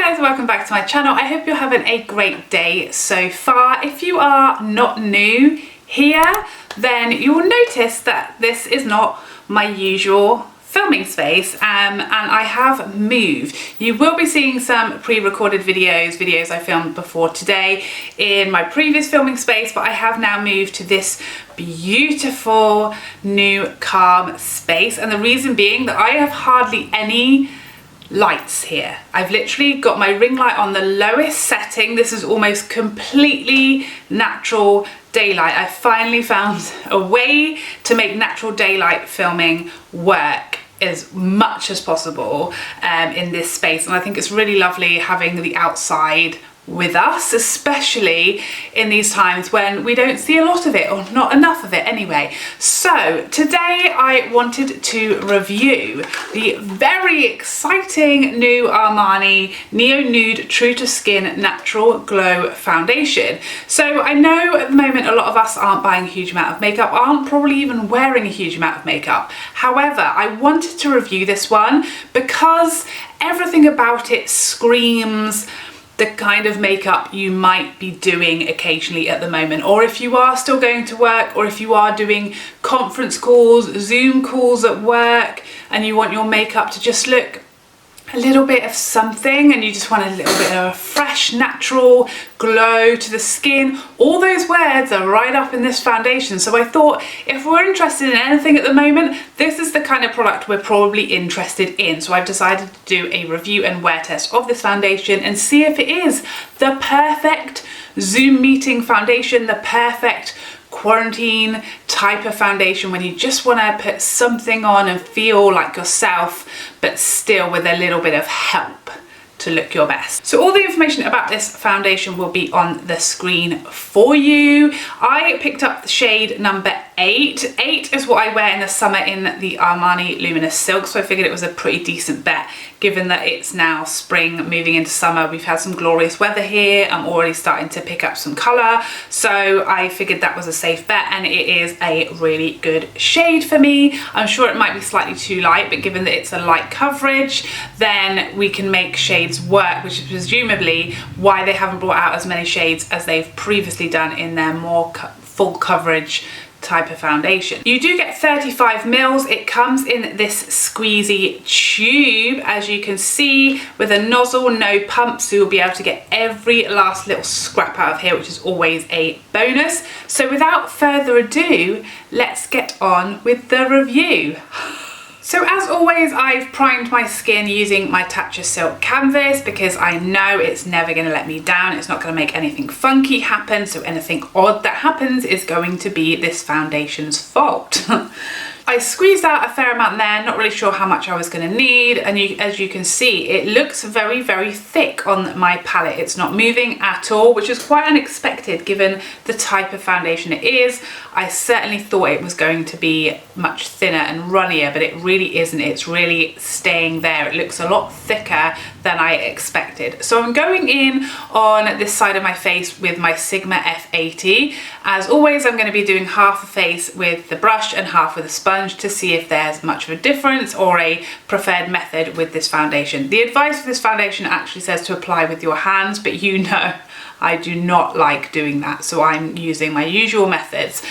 guys, welcome back to my channel. I hope you're having a great day so far. If you are not new here, then you will notice that this is not my usual filming space and I have moved. You will be seeing some pre-recorded videos I filmed before today in my previous filming space, but I have now moved to this beautiful new calm space, and the reason being that I have hardly any lights here. I've literally got my ring light on the lowest setting. This is almost completely natural daylight. I finally found a way to make natural daylight filming work as much as possible in this space, and I think it's really lovely having the outside with us, especially in these times when we don't see a lot of it, or not enough of it anyway. So today I wanted to review the very exciting new Armani Neo Nude True to Skin Natural Glow Foundation. So I know at the moment a lot of us aren't buying a huge amount of makeup, aren't probably even wearing a huge amount of makeup. However, I wanted to review this one because everything about it screams the kind of makeup you might be doing occasionally at the moment, or if you are still going to work, or if you are doing conference calls, Zoom calls at work, and you want your makeup to just look a little bit of something, and you just want a little bit of a fresh, natural glow to the skin. All those words are right up in this foundation. So I thought if we're interested in anything at the moment, this is the kind of product we're probably interested in. So I've decided to do a review and wear test of this foundation and see if it is the perfect Zoom meeting foundation, the perfect quarantine type of foundation when you just want to put something on and feel like yourself, but still with a little bit of help to look your best. So all the information about this foundation will be on the screen for you. I picked up the shade number 8. 8 is what I wear in the summer in the Armani Luminous Silk, so I figured it was a pretty decent bet given that it's now spring moving into summer. We've had some glorious weather here. I'm already starting to pick up some colour, so I figured that was a safe bet, and it is a really good shade for me. I'm sure it might be slightly too light, but given that it's a light coverage, then we can make shades work, which is presumably why they haven't brought out as many shades as they've previously done in their more full coverage type of foundation. You do get 35 mils. It comes in this squeezy tube, as you can see, with a nozzle, no pump, so you'll be able to get every last little scrap out of here, which is always a bonus. So without further ado, let's get on with the review. So as always, I've primed my skin using my Tatcha Silk Canvas because I know it's never going to let me down. It's not going to make anything funky happen, so anything odd that happens is going to be this foundation's fault. I squeezed out a fair amount there, not really sure how much I was going to need, and as you can see, it looks very, very thick on my palette. It's not moving at all, which is quite unexpected given the type of foundation it is. I certainly thought it was going to be much thinner and runnier, but it really isn't. It's really staying there. It looks a lot thicker than I expected. So I'm going in on this side of my face with my Sigma F80. As always, I'm going to be doing half a face with the brush and half with a sponge to see if there's much of a difference or a preferred method with this foundation. The advice for this foundation actually says to apply with your hands, but you know I do not like doing that, so I'm using my usual methods.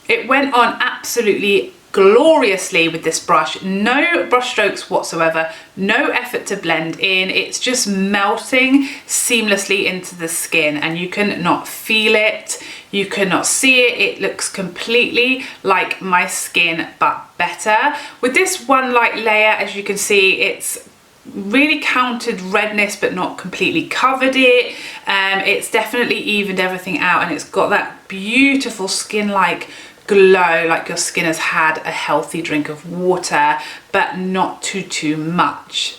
It went on absolutely gloriously with this brush. No brush strokes whatsoever, no effort to blend in. It's just melting seamlessly into the skin, and you cannot feel it, you cannot see it. It looks completely like my skin, but better. With this one light layer, as you can see, it's really countered redness but not completely covered it. It's definitely evened everything out, and it's got that beautiful skin-like glow, like your skin has had a healthy drink of water, but not too much.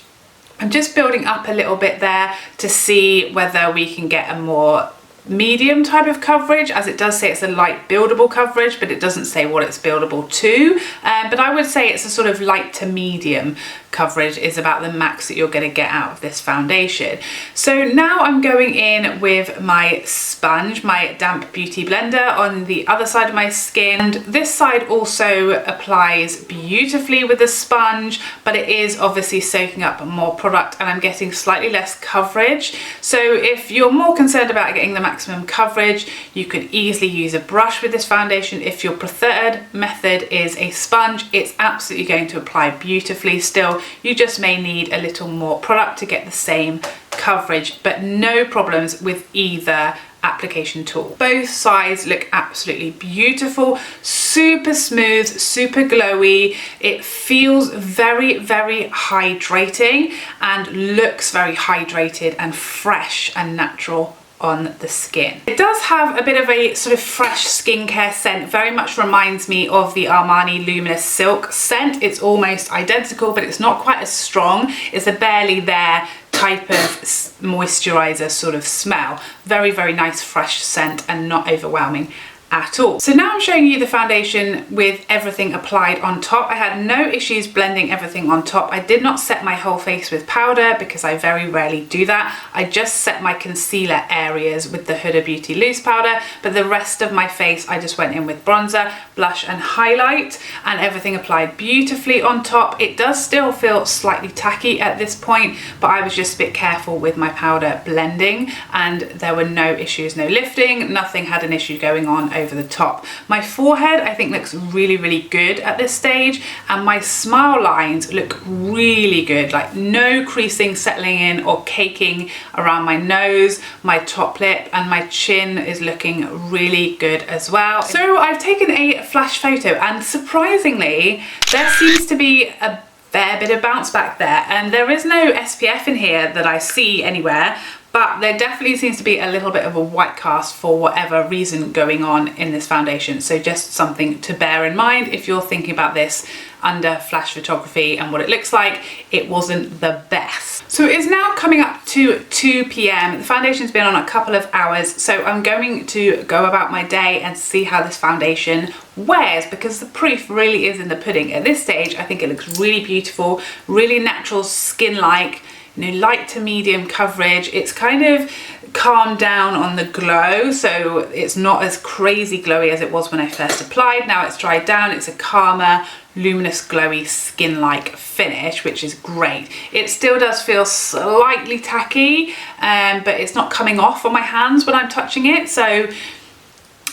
I'm just building up a little bit there to see whether we can get a more medium type of coverage, as it does say it's a light buildable coverage, but it doesn't say what it's buildable to, but I would say it's a sort of light to medium coverage, is about the max that you're going to get out of this foundation. So now I'm going in with my sponge, my damp beauty blender on the other side of my skin, and this side also applies beautifully with the sponge, but it is obviously soaking up more product and I'm getting slightly less coverage. So if you're more concerned about getting the maximum coverage, you could easily use a brush with this foundation. If your preferred method is a sponge, it's absolutely going to apply beautifully still. You just may need a little more product to get the same coverage, but no problems with either application tool. Both sides look absolutely beautiful, super smooth, super glowy. It feels very, very hydrating and looks very hydrated and fresh and natural on the skin. It does have a bit of a sort of fresh skincare scent, very much reminds me of the Armani Luminous Silk scent. It's almost identical, but it's not quite as strong. It's a barely there type of moisturizer sort of smell. Very, very nice fresh scent and not overwhelming at all. So now I'm showing you the foundation with everything applied on top. I had no issues blending everything on top. I did not set my whole face with powder because I very rarely do that. I just set my concealer areas with the Huda Beauty Loose powder, but the rest of my face I just went in with bronzer, blush and highlight, and everything applied beautifully on top. It does still feel slightly tacky at this point, but I was just a bit careful with my powder blending and there were no issues, no lifting, nothing had an issue going on over the top. My forehead I think looks really, really good at this stage, and my smile lines look really good, like no creasing settling in or caking around my nose. My top lip and my chin is looking really good as well. So I've taken a flash photo and surprisingly there seems to be a fair bit of bounce back there, and there is no SPF in here that I see anywhere, but there definitely seems to be a little bit of a white cast for whatever reason going on in this foundation. So just something to bear in mind if you're thinking about this under flash photography and what it looks like. It wasn't the best. So it is now coming up to 2 p.m. The foundation's been on a couple of hours, so I'm going to go about my day and see how this foundation wears, because the proof really is in the pudding. At this stage I think it looks really beautiful, really natural skin-like, you know, light to medium coverage. It's kind of calmed down on the glow, so it's not as crazy glowy as it was when I first applied. Now it's dried down, it's a calmer, luminous, glowy, skin-like finish, which is great. It still does feel slightly tacky, but it's not coming off on my hands when I'm touching it, so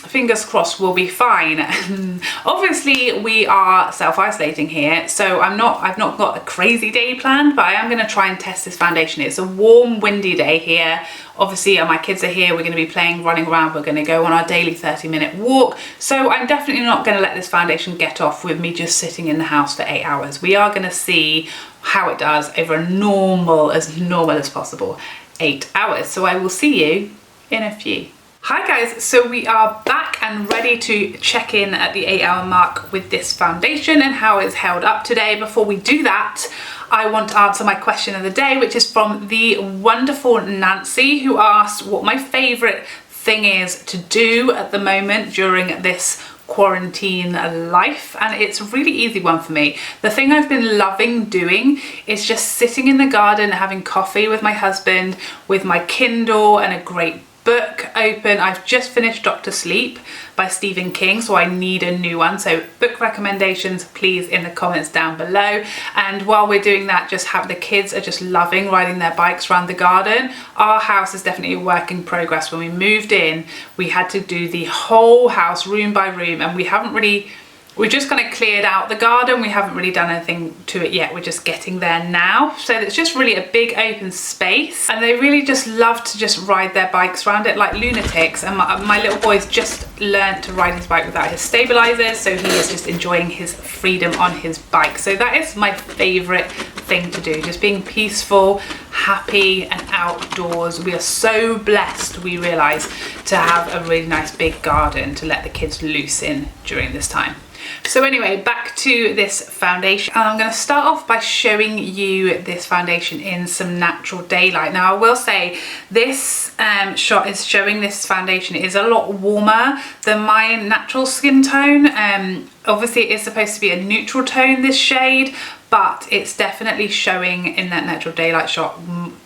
fingers crossed we'll be fine. Obviously we are self-isolating here, so I've not got a crazy day planned, but I am going to try and test this foundation. It's a warm, windy day here. Obviously my kids are here, we're going to be playing, running around, we're going to go on our daily 30-minute walk, so I'm definitely not going to let this foundation get off with me just sitting in the house for 8 hours. We are going to see how it does over a normal as possible 8 hours. So I will see you in a few. Hi guys, so we are back and ready to check in at the 8-hour mark with this foundation and how it's held up today. Before we do that, I want to answer my question of the day, which is from the wonderful Nancy, who asked what my favourite thing is to do at the moment during this quarantine life, and it's a really easy one for me. The thing I've been loving doing is just sitting in the garden, having coffee with my husband, with my Kindle and a great book open. I've just finished Dr. Sleep by Stephen King, so I need a new one. So book recommendations please in the comments down below. And while we're doing that, just have the kids are just loving riding their bikes around the garden. Our house is definitely a work in progress. When we moved in, we had to do the whole house room by room, and we just kind of cleared out the garden. We haven't really done anything to it yet. We're just getting there now. So it's just really a big open space, and they really just love to just ride their bikes around it like lunatics. And my little boy's just learned to ride his bike without his stabilizers, so he is just enjoying his freedom on his bike. So that is my favorite thing to do, just being peaceful, happy and outdoors. We are so blessed, we realize, to have a really nice big garden to let the kids loose in during this time. So anyway, back to this foundation, and I'm going to start off by showing you this foundation in some natural daylight. Now I will say this shot is showing this foundation is a lot warmer than my natural skin tone. Obviously it is supposed to be a neutral tone, this shade, but it's definitely showing in that natural daylight shot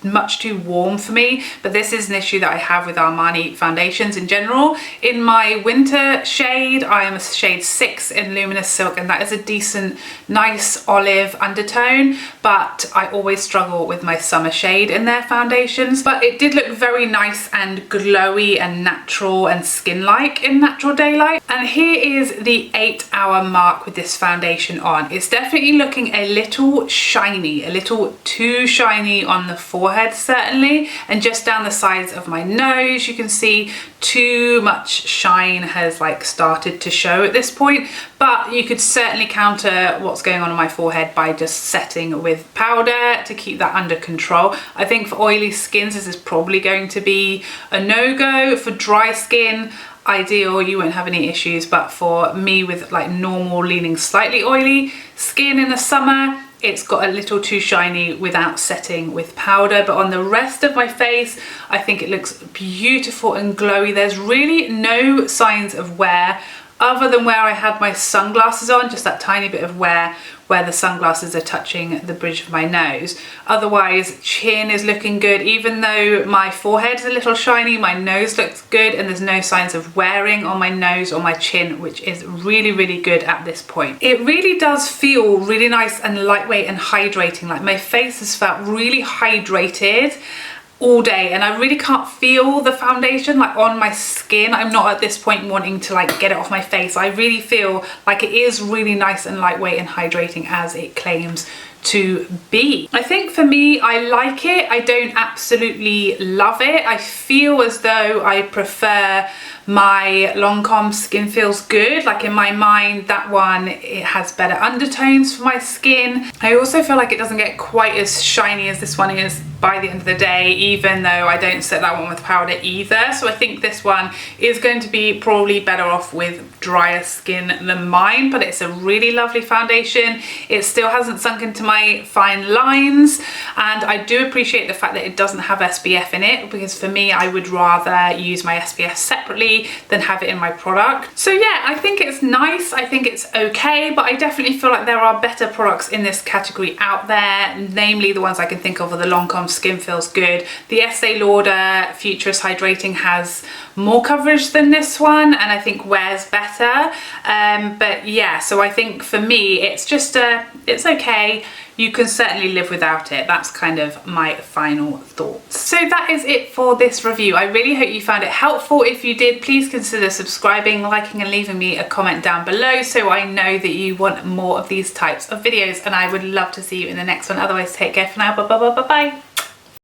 much too warm for me. But this is an issue that I have with Armani foundations in general. In my winter shade, I am a shade 6 in Luminous Silk, and that is a decent, nice olive undertone, but I always struggle with my summer shade in their foundations. But it did look very nice and glowy and natural and skin-like in natural daylight. And here is the 8-hour mark with this foundation on. It's definitely looking a little shiny, a little too shiny on the forehead certainly, and just down the sides of my nose you can see too much shine has like started to show at this point. But you could certainly counter what's going on my forehead by just setting with powder to keep that under control. I think for oily skins this is probably going to be a no-go. For dry skin, ideal, you won't have any issues, but for me with like normal leaning slightly oily skin in the summer, it's got a little too shiny without setting with powder. But on the rest of my face, I think it looks beautiful and glowy. There's really no signs of wear other than where I had my sunglasses on, just that tiny bit of wear where the sunglasses are touching the bridge of my nose. Otherwise, chin is looking good. Even though my forehead's a little shiny, my nose looks good, and there's no signs of wearing on my nose or my chin, which is really, really good at this point. It really does feel really nice and lightweight and hydrating. Like my face has felt really hydrated all day, and I really can't feel the foundation like on my skin. I'm not at this point wanting to like get it off my face. I really feel like it is really nice and lightweight and hydrating as it claims to be. I think for me, I like it. I don't absolutely love it. I feel as though I prefer my Lancome Skin Feels Good. Like in my mind, that one, it has better undertones for my skin. I also feel like it doesn't get quite as shiny as this one is by the end of the day, even though I don't set that one with powder either. So I think this one is going to be probably better off with drier skin than mine, but it's a really lovely foundation. It still hasn't sunk into my fine lines, and I do appreciate the fact that it doesn't have SPF in it, because for me, I would rather use my SPF separately than have it in my product. So yeah, I think it's nice. I think it's okay, but I definitely feel like there are better products in this category out there, namely the ones I can think of are the Lancome Skin Feels Good. The Estee Lauder Futurist Hydrating has more coverage than this one, and I think wears better. But yeah, so I think for me, it's just it's okay. You can certainly live without it. That's kind of my final thoughts. So that is it for this review. I really hope you found it helpful. If you did, please consider subscribing, liking, and leaving me a comment down below so I know that you want more of these types of videos, and I would love to see you in the next one. Otherwise, take care for now. Bye bye bye bye bye.